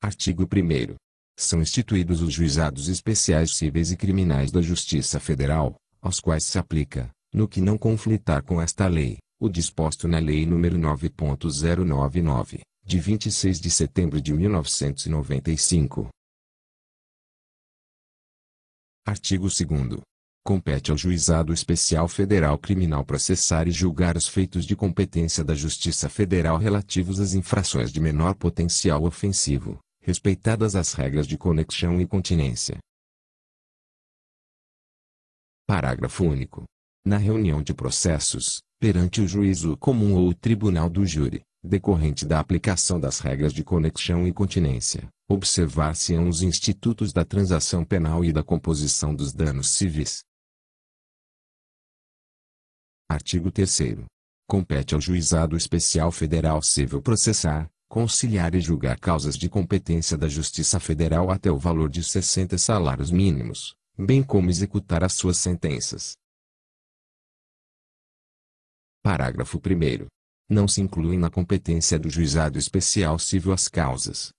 Artigo 1º. São instituídos os juizados especiais civis e criminais da Justiça Federal, aos quais se aplica, no que não conflitar com esta lei, o disposto na Lei nº 9.099, de 26 de setembro de 1995. Artigo 2º. Compete ao Juizado Especial Federal Criminal processar e julgar os feitos de competência da Justiça Federal relativos às infrações de menor potencial ofensivo, respeitadas as regras de conexão e continência. Parágrafo único. Na reunião de processos, perante o juízo comum ou o tribunal do júri, decorrente da aplicação das regras de conexão e continência, observar-se-ão os institutos da transação penal e da composição dos danos civis. Artigo 3º. Compete ao Juizado Especial Federal Civil processar, conciliar e julgar causas de competência da Justiça Federal até o valor de 60 salários mínimos, bem como executar as suas sentenças. Parágrafo 1º. Não se incluem na competência do Juizado Especial Civil as causas.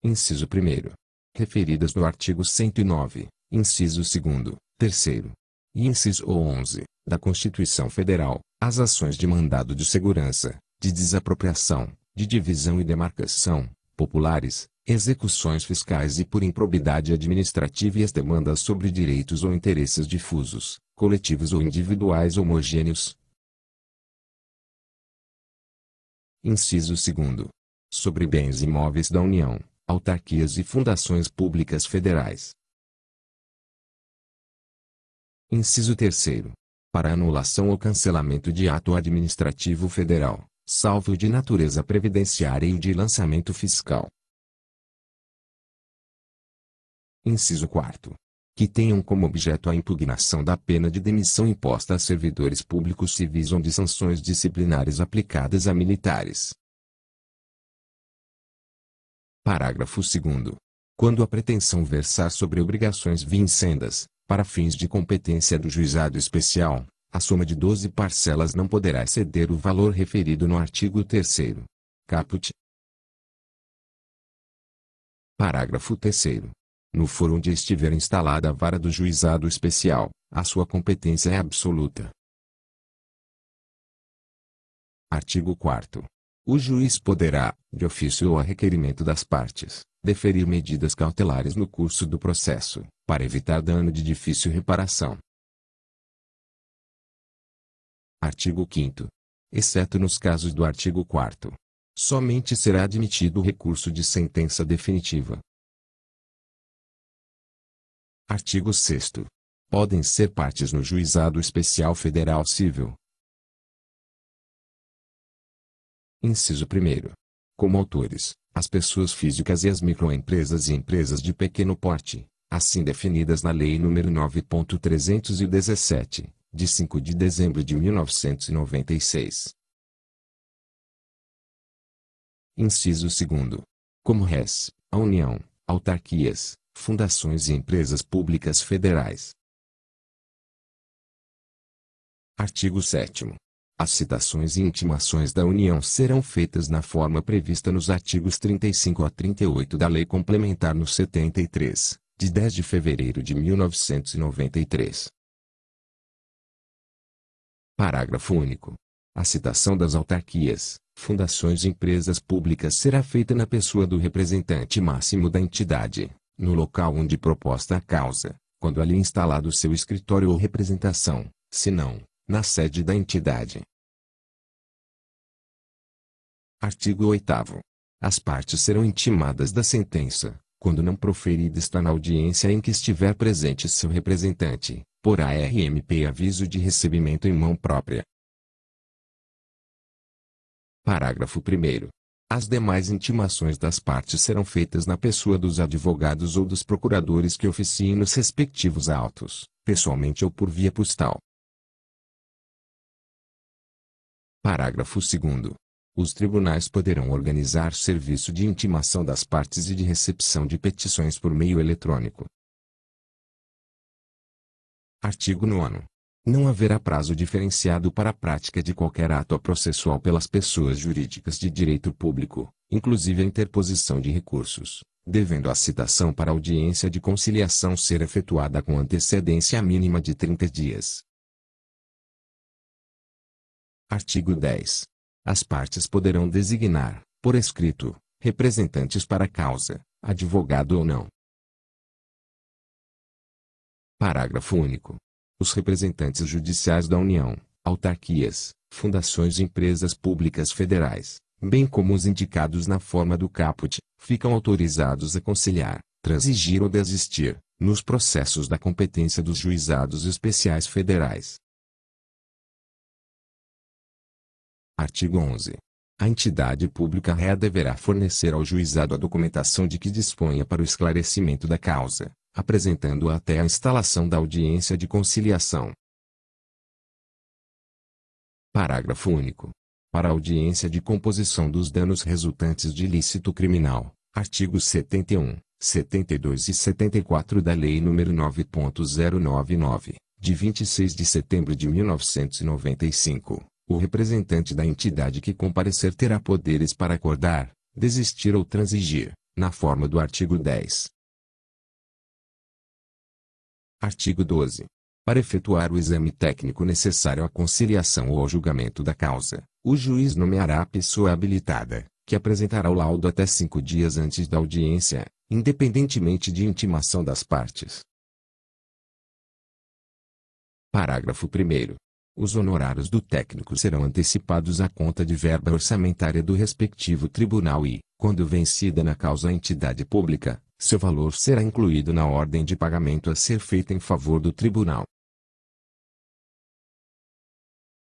Inciso 1º. Referidas no artigo 109, inciso 2º, 3º e inciso 11, da Constituição Federal, as ações de mandado de segurança, de desapropriação, de divisão e demarcação, populares, execuções fiscais e por improbidade administrativa e as demandas sobre direitos ou interesses difusos, coletivos ou individuais homogêneos. Inciso 2º. Sobre bens imóveis da União, autarquias e fundações públicas federais. Inciso 3º. Para anulação ou cancelamento de ato administrativo federal, salvo o de natureza previdenciária e o de lançamento fiscal. Inciso 4º. Que tenham como objeto a impugnação da pena de demissão imposta a servidores públicos civis ou de sanções disciplinares aplicadas a militares. Parágrafo 2º. Quando a pretensão versar sobre obrigações vincendas, para fins de competência do juizado especial, a soma de 12 parcelas não poderá exceder o valor referido no artigo 3º. Caput. Parágrafo 3º. No foro onde estiver instalada a vara do juizado especial, a sua competência é absoluta. Artigo 4º. O juiz poderá, de ofício ou a requerimento das partes, deferir medidas cautelares no curso do processo, para evitar dano de difícil reparação. Artigo 5º. Exceto nos casos do artigo 4º. Somente será admitido o recurso de sentença definitiva. Artigo 6º. Podem ser partes no Juizado Especial Federal Civil. Inciso 1º. Como autores, as pessoas físicas e as microempresas e empresas de pequeno porte, assim definidas na Lei nº 9.317, de 5 de dezembro de 1996. Inciso 2º. Como res, a União, autarquias, fundações e empresas públicas federais. Artigo 7º. As citações e intimações da União serão feitas na forma prevista nos artigos 35 a 38 da Lei Complementar no 73, de 10 de fevereiro de 1993. Parágrafo único. A citação das autarquias, fundações e empresas públicas será feita na pessoa do representante máximo da entidade, no local onde proposta a causa, quando ali instalado seu escritório ou representação, se não, na sede da entidade. Artigo 8º. As partes serão intimadas da sentença, quando não proferida está na audiência em que estiver presente seu representante, por ARMP aviso de recebimento em mão própria. Parágrafo 1º. As demais intimações das partes serão feitas na pessoa dos advogados ou dos procuradores que oficiem nos respectivos autos, pessoalmente ou por via postal. Parágrafo 2º. Os tribunais poderão organizar serviço de intimação das partes e de recepção de petições por meio eletrônico. Artigo 9º. Não haverá prazo diferenciado para a prática de qualquer ato processual pelas pessoas jurídicas de direito público, inclusive a interposição de recursos, devendo a citação para audiência de conciliação ser efetuada com antecedência mínima de 30 dias. Artigo 10. As partes poderão designar, por escrito, representantes para a causa, advogado ou não. Parágrafo único. Os representantes judiciais da União, autarquias, fundações e empresas públicas federais, bem como os indicados na forma do caput, ficam autorizados a conciliar, transigir ou desistir, nos processos da competência dos juizados especiais federais. Artigo 11. A entidade pública réia deverá fornecer ao juizado a documentação de que disponha para o esclarecimento da causa, apresentando-a até a instalação da audiência de conciliação. Parágrafo único. Para a audiência de composição dos danos resultantes de ilícito criminal, artigos 71, 72 e 74 da Lei nº 9.099, de 26 de setembro de 1995, o representante da entidade que comparecer terá poderes para acordar, desistir ou transigir, na forma do artigo 10. Artigo 12. Para efetuar o exame técnico necessário à conciliação ou ao julgamento da causa, o juiz nomeará a pessoa habilitada, que apresentará o laudo até 5 dias antes da audiência, independentemente de intimação das partes. Parágrafo 1º. Os honorários do técnico serão antecipados à conta de verba orçamentária do respectivo tribunal e, quando vencida na causa a entidade pública, seu valor será incluído na ordem de pagamento a ser feita em favor do tribunal.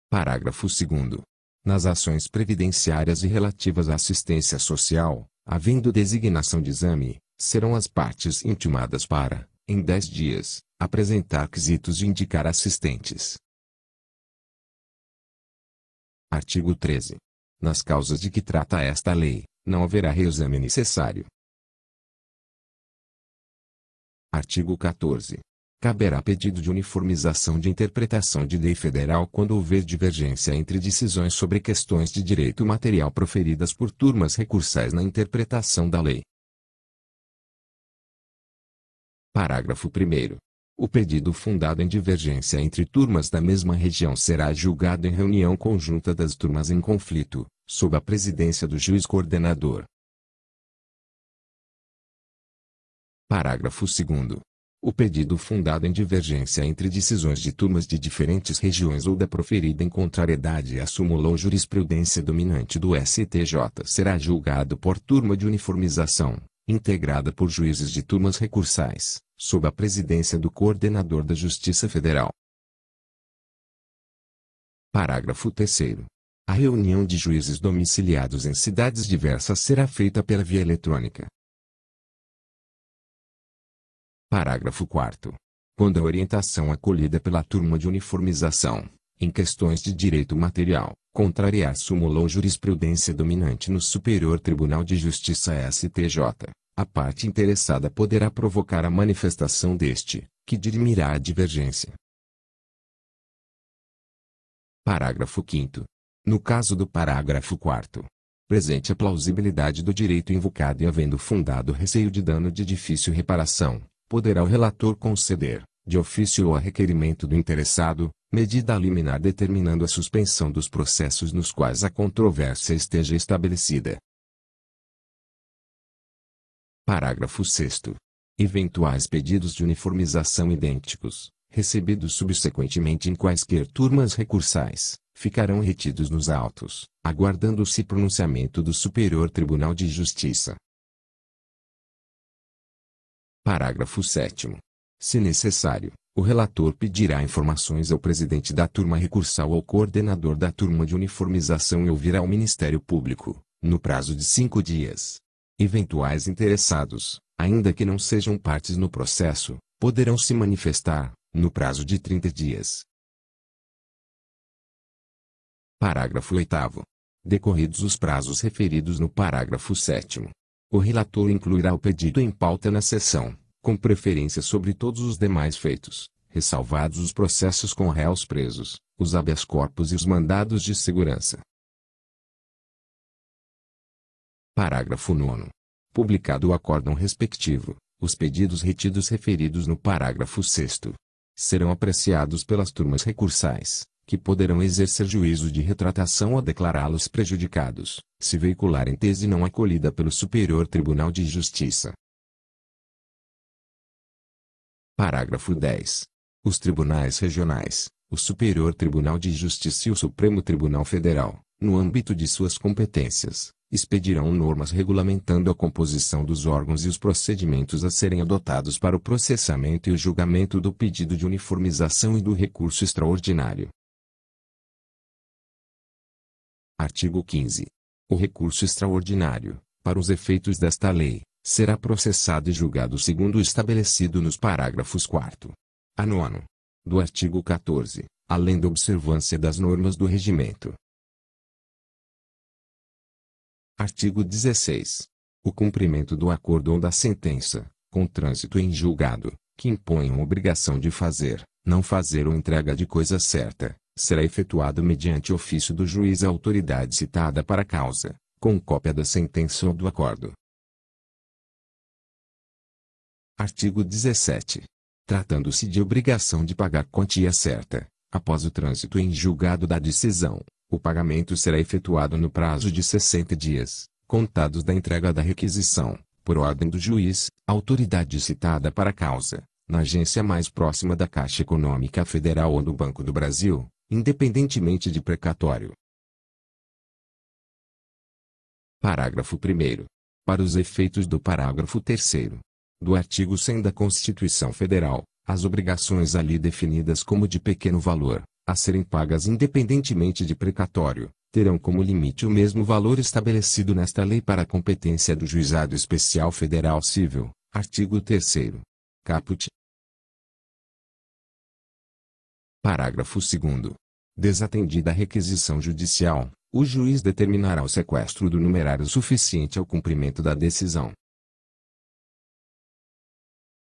Parágrafo 2º. Nas ações previdenciárias e relativas à assistência social, havendo designação de exame, serão as partes intimadas para, em 10 dias, apresentar quesitos e indicar assistentes. Artigo 13. Nas causas de que trata esta lei, não haverá reexame necessário. Artigo 14. Caberá pedido de uniformização de interpretação de lei federal quando houver divergência entre decisões sobre questões de direito material proferidas por turmas recursais na interpretação da lei. Parágrafo 1º. O pedido fundado em divergência entre turmas da mesma região será julgado em reunião conjunta das turmas em conflito, sob a presidência do juiz coordenador. Parágrafo 2º. O pedido fundado em divergência entre decisões de turmas de diferentes regiões ou da proferida em contrariedade à súmula ou jurisprudência dominante do STJ será julgado por turma de uniformização, integrada por juízes de turmas recursais, sob a presidência do coordenador da Justiça Federal. Parágrafo 3º. A reunião de juízes domiciliados em cidades diversas será feita pela via eletrônica. Parágrafo 4º. Quando a orientação acolhida pela turma de uniformização, em questões de direito material, contrariar súmula ou jurisprudência dominante no Superior Tribunal de Justiça STJ, a parte interessada poderá provocar a manifestação deste, que dirimirá a divergência. Parágrafo 5º. No caso do parágrafo 4º, presente a plausibilidade do direito invocado e havendo fundado receio de dano de difícil reparação, poderá o relator conceder, de ofício ou a requerimento do interessado, medida liminar determinando a suspensão dos processos nos quais a controvérsia esteja estabelecida. Parágrafo 6º. Eventuais pedidos de uniformização idênticos, recebidos subsequentemente em quaisquer turmas recursais, ficarão retidos nos autos, aguardando-se pronunciamento do Superior Tribunal de Justiça. Parágrafo 7º. Se necessário, o relator pedirá informações ao presidente da turma recursal ou ao coordenador da turma de uniformização e ouvirá ao Ministério Público, no prazo de 5 dias. Eventuais interessados, ainda que não sejam partes no processo, poderão se manifestar, no prazo de 30 dias. Parágrafo 8º. Decorridos os prazos referidos no parágrafo 7º, o relator incluirá o pedido em pauta na sessão, com preferência sobre todos os demais feitos, ressalvados os processos com réus presos, os habeas corpus e os mandados de segurança. Parágrafo 9º. Publicado o acórdão respectivo, os pedidos retidos referidos no parágrafo 6º serão apreciados pelas turmas recursais, que poderão exercer juízo de retratação ou declará-los prejudicados, se veicularem tese não acolhida pelo Superior Tribunal de Justiça. Parágrafo 10. Os tribunais regionais, o Superior Tribunal de Justiça e o Supremo Tribunal Federal, no âmbito de suas competências, expedirão normas regulamentando a composição dos órgãos e os procedimentos a serem adotados para o processamento e o julgamento do pedido de uniformização e do recurso extraordinário. Artigo 15. O recurso extraordinário, para os efeitos desta lei, será processado e julgado segundo o estabelecido nos parágrafos 4º a 9º do artigo 14, além da observância das normas do regimento. Artigo 16. O cumprimento do acordo ou da sentença, com trânsito em julgado, que imponham obrigação de fazer, não fazer ou entrega de coisa certa, será efetuado mediante ofício do juiz à autoridade citada para a causa, com cópia da sentença ou do acordo. Artigo 17. Tratando-se de obrigação de pagar quantia certa, após o trânsito em julgado da decisão, o pagamento será efetuado no prazo de 60 dias, contados da entrega da requisição, por ordem do juiz, autoridade citada para a causa, na agência mais próxima da Caixa Econômica Federal ou do Banco do Brasil, independentemente de precatório. Parágrafo 1º. Para os efeitos do parágrafo 3º do artigo 100 da Constituição Federal, as obrigações ali definidas como de pequeno valor, a serem pagas independentemente de precatório, terão como limite o mesmo valor estabelecido nesta lei para a competência do Juizado Especial Federal Civil, artigo 3º. Caput. Parágrafo 2º. Desatendida a requisição judicial, o juiz determinará o sequestro do numerário suficiente ao cumprimento da decisão.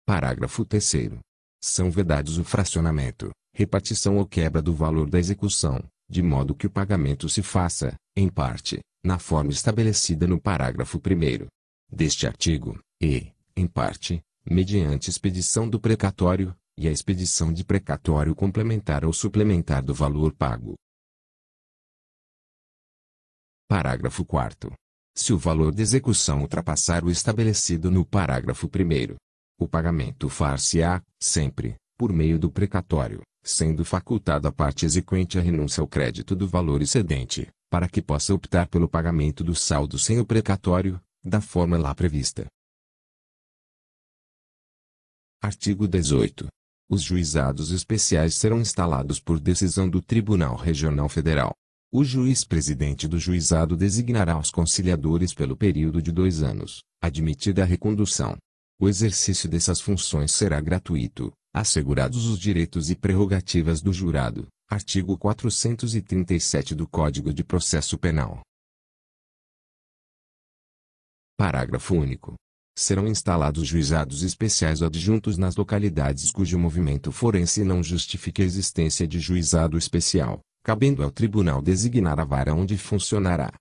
Parágrafo 3º. São vedados o fracionamento, repartição ou quebra do valor da execução, de modo que o pagamento se faça, em parte, na forma estabelecida no parágrafo 1º deste artigo, e, em parte, mediante expedição do precatório, e a expedição de precatório complementar ou suplementar do valor pago. Parágrafo 4º. Se o valor de execução ultrapassar o estabelecido no parágrafo 1º, o pagamento far-se-á, sempre, por meio do precatório, sendo facultada à parte exequente a renúncia ao crédito do valor excedente, para que possa optar pelo pagamento do saldo sem o precatório, da forma lá prevista. Artigo 18. Os juizados especiais serão instalados por decisão do Tribunal Regional Federal. O juiz-presidente do juizado designará os conciliadores pelo período de 2 anos, admitida a recondução. O exercício dessas funções será gratuito, assegurados os direitos e prerrogativas do jurado. Artigo 437 do Código de Processo Penal. Parágrafo único. Serão instalados juizados especiais adjuntos nas localidades cujo movimento forense não justifique a existência de juizado especial, cabendo ao tribunal designar a vara onde funcionará.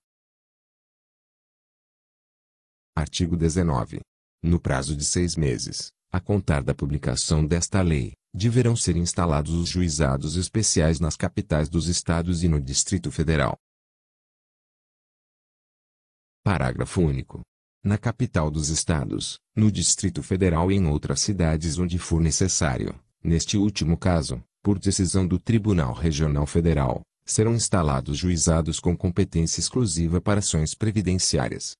Artigo 19. No prazo de 6 meses, a contar da publicação desta lei, deverão ser instalados os juizados especiais nas capitais dos estados e no Distrito Federal. Parágrafo único. Na capital dos estados, no Distrito Federal e em outras cidades onde for necessário, neste último caso, por decisão do Tribunal Regional Federal, serão instalados juizados com competência exclusiva para ações previdenciárias.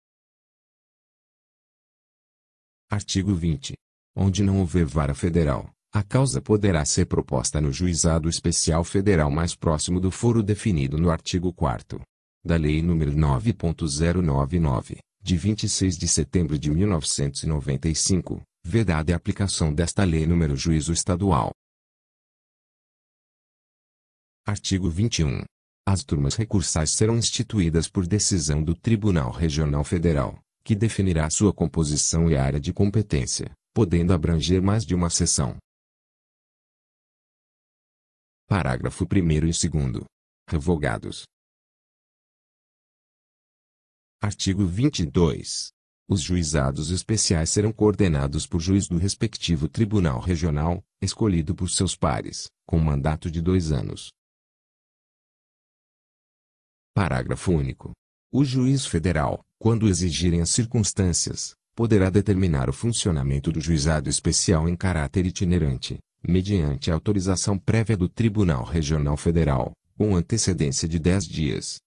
Artigo 20. Onde não houver vara federal, a causa poderá ser proposta no Juizado Especial Federal mais próximo do foro definido no artigo 4º da Lei nº 9.099, de 26 de setembro de 1995, vedada a aplicação desta lei no juízo estadual. Artigo 21. As turmas recursais serão instituídas por decisão do Tribunal Regional Federal, que definirá sua composição e área de competência, podendo abranger mais de uma seção. Parágrafo 1º e 2º. Revogados. Artigo 22. Os juizados especiais serão coordenados por juiz do respectivo tribunal regional, escolhido por seus pares, com mandato de 2 anos. Parágrafo único. O juiz federal, quando exigirem as circunstâncias, poderá determinar o funcionamento do juizado especial em caráter itinerante, mediante autorização prévia do Tribunal Regional Federal, com antecedência de 10 dias.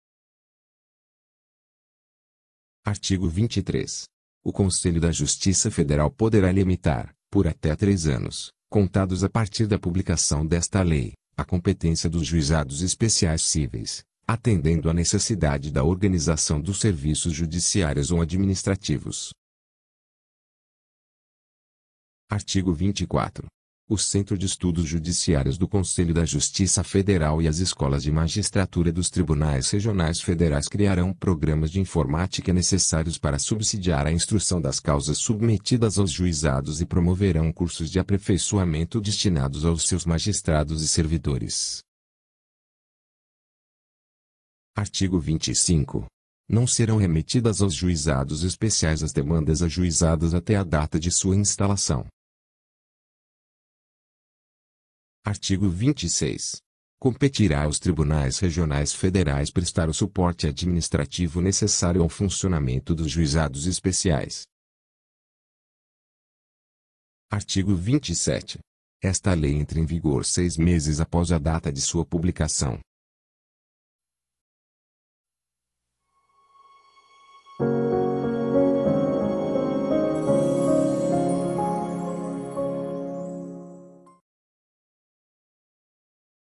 Artigo 23. O Conselho da Justiça Federal poderá limitar, por até 3 anos, contados a partir da publicação desta lei, a competência dos juizados especiais cíveis, atendendo à necessidade da organização dos serviços judiciários ou administrativos. Artigo 24. O Centro de Estudos Judiciários do Conselho da Justiça Federal e as escolas de magistratura dos tribunais regionais federais criarão programas de informática necessários para subsidiar a instrução das causas submetidas aos juizados e promoverão cursos de aperfeiçoamento destinados aos seus magistrados e servidores. Artigo 25. Não serão remetidas aos juizados especiais as demandas ajuizadas até a data de sua instalação. Artigo 26. Competirá aos tribunais regionais federais prestar o suporte administrativo necessário ao funcionamento dos juizados especiais. Artigo 27. Esta lei entra em vigor 6 meses após a data de sua publicação.